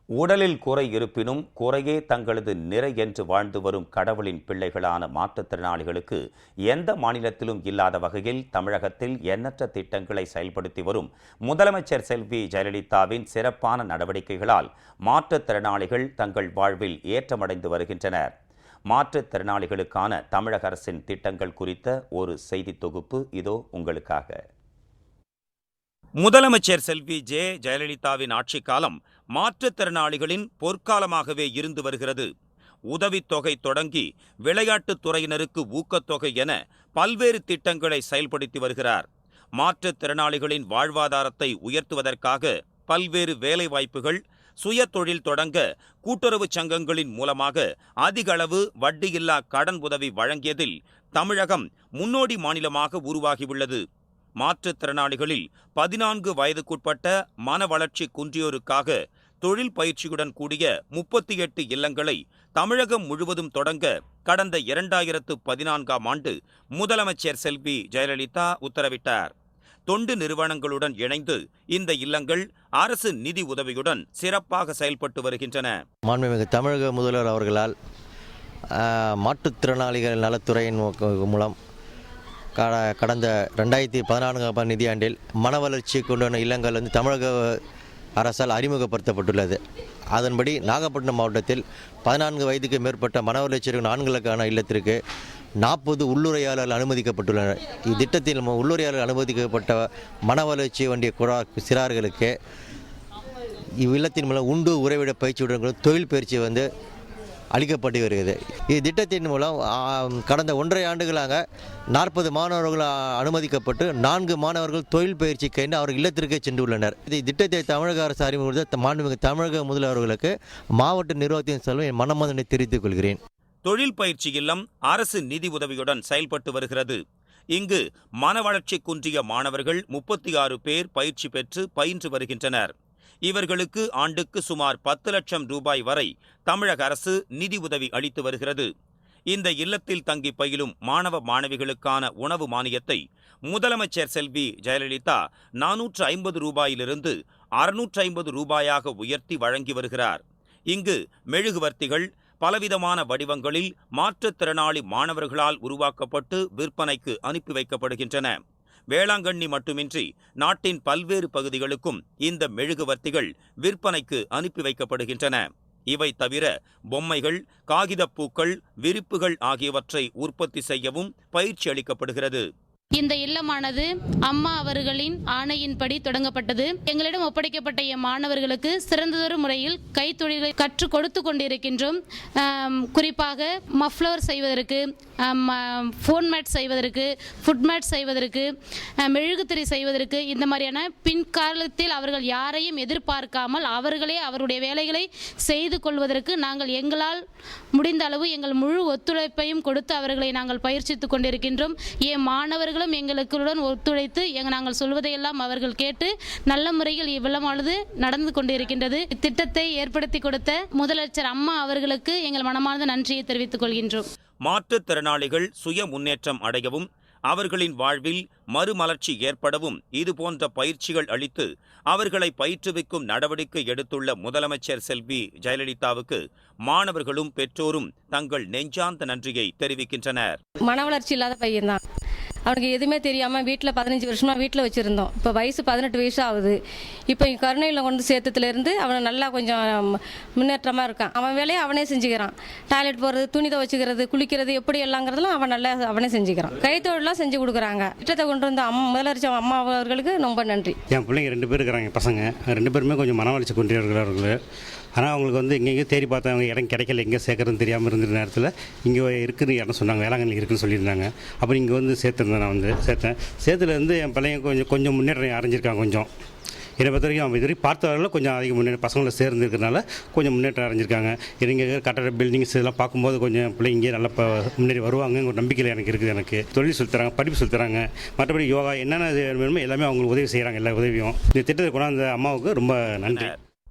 உடலில் குறை இருப்பினும் குறையே தங்களது நிறை என்று வாழ்ந்து வரும் கடவுளின் பிள்ளைகளான மாற்றுத்திறனாளிகளுக்கு எந்த மாநிலத்திலும் இல்லாத வகையில் தமிழகத்தில் எண்ணற்ற திட்டங்களை செயல்படுத்தி வரும் முதலமைச்சர் செல்வி ஜெயலலிதாவின் சிறப்பான நடவடிக்கைகளால் மாற்றுத்திறனாளிகள் தங்கள் வாழ்வில் ஏற்றமடைந்து வருகின்றனர். மாற்றுத்திறனாளிகளுக்கான தமிழக அரசின் திட்டங்கள் குறித்த ஒரு செய்தி தொகுப்பு இதோ உங்களுக்காக. முதலமைச்சர் செல்வி ஜெயலலிதாவின் ஆட்சி காலம் மாற்றுத்திறனாளிகளின் பொற்காலமாகவே இருந்து வருகிறது. உதவித்தொகை தொடங்கி விளையாட்டுத் துறையினருக்கு ஊக்கத்தொகை என பல்வேறு திட்டங்களை செயல்படுத்தி வருகிறார். மாற்றுத்திறனாளிகளின் வாழ்வாதாரத்தை உயர்த்துவதற்காக பல்வேறு வேலைவாய்ப்புகள், சுய தொழில் தொடங்க கூட்டுறவு சங்கங்களின் மூலமாக அதிக அளவு வட்டியில்லா கடன் உதவி வழங்கியதில் தமிழகம் முன்னோடி மாநிலமாக உருவாகியுள்ளது. மாற்றுத்திறனாளிகளில் 14 வயதுக்குட்பட்ட மன வளர்ச்சி குன்றியோருக்காக தொழில் பயிற்சியுடன் கூடிய 38 இல்லங்களை தமிழகம் முழுவதும் தொடங்க கடந்த 2014ஆம் ஆண்டு முதலமைச்சர் செல்வி ஜெயலலிதா உத்தரவிட்டார். தொண்டு நிறுவனங்களுடன் இணைந்து இந்த இல்லங்கள் அரசு நிதி உதவியுடன் சிறப்பாக செயல்பட்டு வருகின்றன. மாண்புமிகு தமிழக முதல்வர் அவர்களால் மாற்றுத்திறனாளிகள் நலத்துறையின் மூலம் கடந்த 2014ஆம் நிதியாண்டில் மன வளர்ச்சி கொண்டான இல்லங்கள் தமிழக அரசால் அறிமுகப்படுத்தப்பட்டுள்ளது. அதன்படி நாகப்பட்டினம் மாவட்டத்தில் 14 வயதுக்கு மேற்பட்ட மன வளர்ச்சி ஆண்களுக்கான இல்லத்திற்கு 40 உள்ளுரையாளர்கள் அனுமதிக்கப்பட்டுள்ளனர். இத்திட்டத்தில் உள்ளுரையாளர்கள் அனுமதிக்கப்பட்ட மன வளர்ச்சி வண்டிய சிறார்களுக்கு இவ்வில்லத்தின் மூலம் உண்டு உறைவிட பயிற்சியுடன் தொழில் பயிற்சி அளிக்கப்பட்டு வருகிறது. இத்திட்டத்தின் மூலம் கடந்த 1.5 ஆண்டுகளாக 40 மாணவர்கள் அனுமதிக்கப்பட்டு 4 மாணவர்கள் தொழில் பயிற்சிக்கு அவர்கள் இல்லத்திற்கே சென்றுள்ளனர். இத்திட்டத்தை தமிழக அரசு அறிமுகப்படுத்த மாண்புமிகு தமிழக முதல்வர்களுக்கு மாவட்ட நிர்வாகத்தின் செல்வம் மனமார்ந்த தெரிவித்துக் கொள்கிறேன். தொழில் பயிற்சி இல்லம் அரசு நிதி உதவியுடன் செயல்பட்டு வருகிறது. இங்கு மன வளர்ச்சி குன்றிய மாணவர்கள் 36 பேர் பயிற்சி பெற்று பயின்று வருகின்றனர். இவர்களுக்கு ஆண்டுக்கு சுமார் 10 லட்சம் ரூபாய் வரை தமிழக அரசு நிதி உதவி அளித்து வருகிறது. இந்த இல்லத்தில் தங்கி பயிலும் மாணவ மாணவிகளுக்கான உணவு மானியத்தை முதலமைச்சர் செல்வி ஜெயலலிதா 450 ரூபாயிலிருந்து 650 ரூபாயாக உயர்த்தி வழங்கி வருகிறார். இங்கு மெழுகுவர்த்திகள் பலவிதமான வடிவங்களில் மாற்றுத்திறனாளி மாணவர்களால் உருவாக்கப்பட்டு விற்பனைக்கு அனுப்பி வைக்கப்படுகின்றன. வேளாங்கண்ணி மட்டுமின்றி நாட்டின் பல்வேறு பகுதிகளுக்கும் இந்த மெழுகுவர்த்திகள் விற்பனைக்கு அனுப்பி வைக்கப்படுகின்றன. இவை தவிர பொம்மைகள், காகிதப்பூக்கள், விரிப்புகள் ஆகியவற்றை உற்பத்தி செய்யவும் பயிற்சி அளிக்கப்படுகிறது. இந்த இல்லமானது அம்மா அவர்களின் ஆணையின்படி தொடங்கப்பட்டது. எங்களிடம் ஒப்படைக்கப்பட்ட மாணவர்களுக்கு சிறந்ததொரு முறையில் கைத்தொழிலை கற்றுக் கொடுத்து கொண்டிருக்கின்றோம். குறிப்பாக மஃப்ளர் செய்வதற்கு, ஃபோன் மேட் செய்வதற்கு, ஃபுட் மேட் செய்வதற்கு, மெழுகுத்திரை செய்வதற்கு, இந்த மாதிரியான பின்காலத்தில் அவர்கள் யாரையும் எதிர்பார்க்காமல் அவர்களே அவருடைய வேலைகளை செய்து கொள்வதற்கு நாங்கள் எங்களால் முடிந்த அளவு எங்கள் முழு ஒத்துழைப்பையும் கொடுத்து அவர்களை நாங்கள் பயிற்சித்துக் கொண்டிருக்கின்றோம். மாணவர்கள் எங்களுடன் ஒத்துழைத்து நாங்கள் சொல்வதையெல்லாம் அவர்கள் கேட்டு நல்ல முறையில் இவ்வில்லமானது நடந்து கொண்டிருக்கின்றது. இத்திட்டத்தை ஏற்படுத்தி கொடுத்த முதலமைச்சர் அம்மா அவர்களுக்கு எங்கள் மனமார்ந்த நன்றியை தெரிவித்துக் கொள்கின்றோம். மாற்றுத்திறனாளிகள் சுய முன்னேற்றம் அடையவும் அவர்களின் வாழ்வில் மறுமலர்ச்சி ஏற்படவும் இதுபோன்ற பயிற்சிகள் அளித்து அவர்களை பயிற்றுவிக்கும் நடவடிக்கை எடுத்துள்ள முதலமைச்சர் செல்வி ஜெயலலிதாவுக்கு மாணவர்களும் பெற்றோரும் தங்கள் நெஞ்சார்ந்த நன்றியை தெரிவிக்கின்றனர். மன வளர்ச்சி இல்லாத பையன் தான். அவனுக்கு எதுவுமே தெரியாமல் வீட்டில் 15 வருஷமாக வீட்டில் வச்சுருந்தோம். இப்போ வயசு 18 வயசு ஆகுது. இப்போ கருணையில் கொண்டு சேர்த்ததுலேருந்து அவனை நல்லா கொஞ்சம் முன்னேற்றமாக இருக்கான். அவன் வேலையை அவனே செஞ்சுக்கிறான். டாய்லெட் போகிறது, துணி துவைச்சிக்கிறது, குளிக்கிறது எப்படி எல்லாங்கிறதுலாம் அவன் நல்லா அவனே செஞ்சுக்கிறான். கைத்தொழிலாம் செஞ்சு கொடுக்குறாங்க. திட்டத்தை கொண்டு வந்த முதலமைச்சர் அம்மா அவர்களுக்கு ரொம்ப நன்றி. என் பிள்ளைங்க 2 பேர் இருக்கிறாங்க. பசங்க 2 பேருமே கொஞ்சம் மன வளர்ச்சி கொண்டிருக்கிறார்கள். ஆனால் அவங்களுக்கு எங்கெங்கே தேடி பார்த்தா அவங்க இடம் கிடைக்கல, எங்கே சேர்க்கறதுன்னு தெரியாமல் இருந்த நேரத்தில் இங்கே இருக்குதுன்னு யாரும் சொன்னாங்க, வேளாங்கண்ணி இருக்குதுன்னு சொல்லியிருந்தாங்க. அப்புறம் இங்கே சேர்த்துருந்தேன். நான் சேர்த்துலேருந்து என் பிள்ளைங்க கொஞ்சம் முன்னேற்றம் அடைஞ்சிருக்காங்க. கொஞ்சம் என்னை பொறுத்த வரைக்கும் அவங்க இது வரைக்கும் பார்த்தவர்கள் கொஞ்சம் அதிக முன்னேற்றம் பசங்களை சேர்ந்துருக்கிறதுனால கொஞ்சம் முன்னேற்றம் அடைஞ்சிருக்காங்க. இங்கே கட்டட பில்டிங்ஸ் இதெல்லாம் பார்க்கும்போது கொஞ்சம் பிள்ளைங்க இங்கே நல்லா முன்னேறி வருவாங்க ஒரு நம்பிக்கையில் எனக்கு இருக்குது. எனக்கு தொழில் சொல்லித்தராங்க, படிப்பு சொல்லித்தராங்க, மற்றபடி யோகா என்னென்ன வேணுமோ எல்லாமே அவங்களுக்கு உதவி செய்கிறாங்க. எல்லா உதவியும் இந்த திட்டத்தை கொண்டாந்த அம்மாவுக்கு ரொம்ப நன்றி.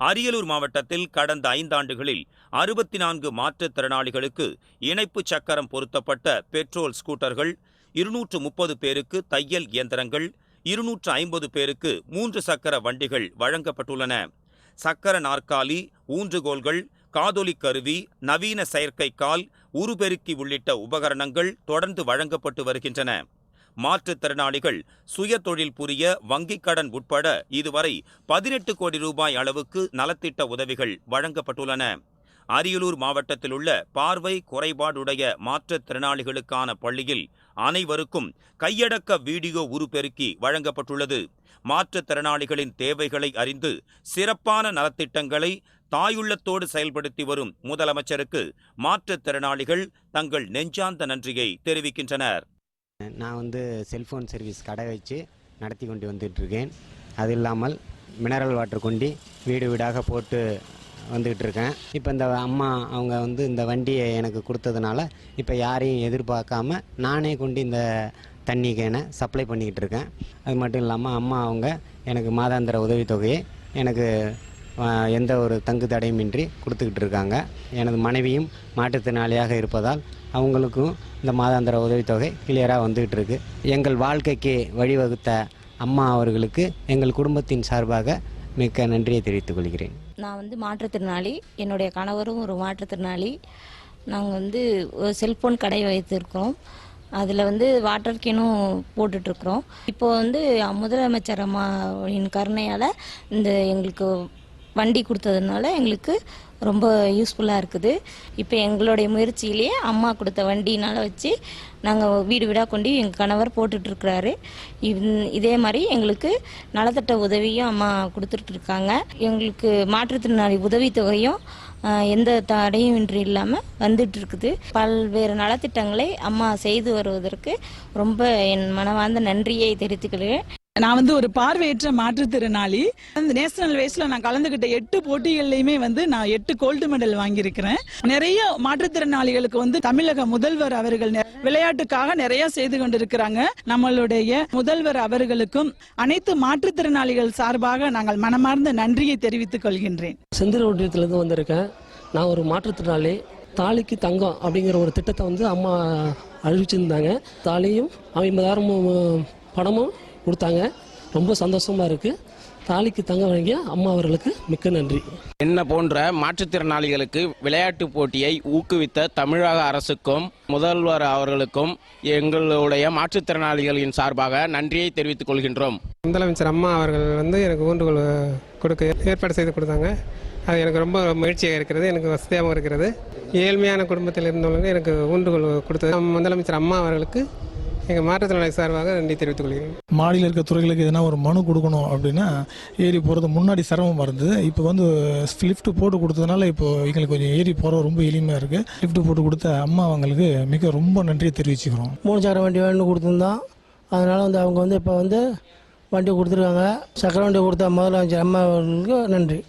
அரியலூர் மாவட்டத்தில் கடந்த 5 ஆண்டுகளில் 64 மாற்றுத்திறனாளிகளுக்கு இணைப்பு சக்கரம் பொருத்தப்பட்ட பெட்ரோல் ஸ்கூட்டர்கள், 230 பேருக்கு தையல் இயந்திரங்கள், 250 பேருக்கு 3 சக்கர வண்டிகள் வழங்கப்பட்டுள்ளன. சக்கர நாற்காலி, ஊன்றுகோல்கள், காதொலிக் கருவி, நவீன செயற்கைக்கால், உருபெருக்கி உள்ளிட்ட உபகரணங்கள் தொடர்ந்து வழங்கப்பட்டு வருகின்றன. மாற்றுத்திறனாளிகள் சுய தொழில் புரிய வங்கிக் கடன் உட்பட இதுவரை 18 கோடி ரூபாய் அளவுக்கு நலத்திட்ட உதவிகள் வழங்கப்பட்டுள்ளன. அரியலூர் மாவட்டத்தில் உள்ள பார்வை குறைபாடுடைய மாற்றுத்திறனாளிகளுக்கான பள்ளியில் அனைவருக்கும் கையடக்க வீடியோ உருப்பெருக்கி வழங்கப்பட்டுள்ளது. மாற்றுத்திறனாளிகளின் தேவைகளை அறிந்து சிறப்பான நலத்திட்டங்களை தாயுள்ளத்தோடு செயல்படுத்தி வரும் முதலமைச்சருக்கு மாற்றுத்திறனாளிகள் தங்கள் நெஞ்சார்ந்த நன்றியை தெரிவிக்கின்றனர். நான் செல்ஃபோன் சர்வீஸ் கடை வச்சு நடத்தி கொண்டு வந்துட்டுருக்கேன். அது இல்லாமல் மினரல் வாட்டர் கொண்டு வீடு வீடாக போட்டு வந்துக்கிட்டு இருக்கேன். இப்போ இந்த அம்மா அவங்க இந்த வண்டியை எனக்கு கொடுத்ததுனால இப்போ யாரையும் எதிர்பார்க்காம நானே கொண்டு இந்த தண்ணி கேனை சப்ளை பண்ணிக்கிட்டு இருக்கேன். அது மட்டும் இல்லாமல் அம்மா அவங்க எனக்கு மாதாந்திர உதவித்தொகையை எனக்கு எந்த ஒரு தங்கு தடையுமின்றி கொடுத்துக்கிட்டு இருக்காங்க. எனது மனைவியும் மாற்றுத்திறனாளியாக இருப்பதால் அவங்களுக்கும் இந்த மாதாந்திர உதவித்தொகை கிளியராக வந்துக்கிட்டு இருக்கு. எங்கள் வாழ்க்கைக்கு வழிவகுத்த அம்மா அவர்களுக்கு எங்கள் குடும்பத்தின் சார்பாக மிக்க நன்றியை தெரிவித்துக் கொள்கிறேன். நான் மாற்றுத்திறனாளி, என்னுடைய கணவரும் ஒரு மாற்றுத்திறனாளி. நாங்கள் ஒரு செல்ஃபோன் கடை வைத்திருக்கிறோம். அதில் வாட்டர் கேனும் போட்டுட்ருக்குறோம். இப்போ முதலமைச்சர் அம்மாவின் கருணையால் எங்களுக்கு வண்டி கொடுத்ததுனால எங்களுக்கு ரொம்ப யூஸ்ஃபுல்லாக இருக்குது. இப்போ எங்களுடைய முயற்சியிலேயே அம்மா கொடுத்த வண்டினால் வச்சு நாங்கள் வீடு வீடாக கொண்டு எங்கள் கணவர் போட்டுட்ருக்கிறாரு. இதே மாதிரி எங்களுக்கு நலத்திட்ட உதவியும் அம்மா கொடுத்துட்ருக்காங்க. எங்களுக்கு மாற்றுத்திறனாளி உதவித்தொகையும் எந்த தடையும் இன்றி இல்லாமல் வந்துட்டு இருக்குது. பல்வேறு நலத்திட்டங்களை அம்மா செய்து வருவதற்கு ரொம்ப என் மனமார்ந்த நன்றியை தெரிவித்துக்கிறேன். நான் ஒரு பார்வையற்ற மாற்றுத்திறனாளி. நேஷனல் வைஸ்ல நான் கலந்துகிட்ட 8 போட்டிகள்லையுமே நான் 8 கோல்டு மெடல் வாங்கியிருக்கிறேன். நிறைய மாற்றுத்திறனாளிகளுக்கு தமிழக முதல்வர் அவர்கள் விளையாட்டுக்காக நிறைய செய்து கொண்டிருக்கிறாங்க. நம்மளுடைய முதல்வர் அவர்களுக்கும் அனைத்து மாற்றுத்திறனாளிகள் சார்பாக நாங்கள் மனமார்ந்த நன்றியை தெரிவித்துக் கொள்கின்றேன். செந்தில் ஒன்றியத்திலிருந்து வந்திருக்கேன். நான் ஒரு மாற்றுத்திறனாளி. தாலிக்கு தங்கம் அப்படிங்கிற ஒரு திட்டத்தை அம்மா அறிவிச்சிருந்தாங்க. தாலியும் 50,000 பணமும் கொடுத்தாங்க. ரொம்ப சந்தோஷமாக இருக்குது. தாலிக்கு தங்க வழங்கிய அம்மா அவர்களுக்கு மிக்க நன்றி. என்ன போன்ற மாற்றுத்திறனாளிகளுக்கு விளையாட்டு போட்டியை ஊக்குவித்த தமிழக அரசுக்கும் முதல்வர் அவர்களுக்கும் எங்களுடைய மாற்றுத்திறனாளிகளின் சார்பாக நன்றியை தெரிவித்துக் கொள்கின்றோம். முதலமைச்சர் அம்மா அவர்கள் எனக்கு ஊன்றுகோல் கொடுக்க ஏற்பாடு செய்து கொடுத்தாங்க. அது எனக்கு ரொம்ப மகிழ்ச்சியாக இருக்கிறது. எனக்கு வசதியாகவும் இருக்கிறது. ஏழ்மையான குடும்பத்தில் இருந்தவங்க எனக்கு ஊன்றுகோல் கொடுத்தது முதலமைச்சர் அம்மா அவர்களுக்கு எங்கள் மாற்றுத்திறனாளி சார்பாக நன்றி தெரிவித்துக் கொள்கிறேன். மாடியில் இருக்க துறைகளுக்கு எதனா ஒரு மனு கொடுக்கணும் அப்படின்னா ஏறி போகிறது முன்னாடி சிரமமாக இருந்தது. இப்போ லிஃப்ட் போட்டு கொடுத்ததுனால இப்போ எங்களுக்கு கொஞ்சம் ஏறி போகிறது ரொம்ப எளிமையாக இருக்குது. லிஃப்ட் போட்டு கொடுத்த அம்மா அவங்களுக்கு மிக ரொம்ப நன்றியை தெரிவிச்சுக்கிறோம். 3 சக்கர வண்டி வேணும்னு கொடுத்துருந்தோம். அதனால் அவங்க இப்போ வண்டி கொடுத்துருக்காங்க. சக்கர வண்டி கொடுத்த முதலமைச்சர் அம்மா அவர்களுக்கு நன்றி.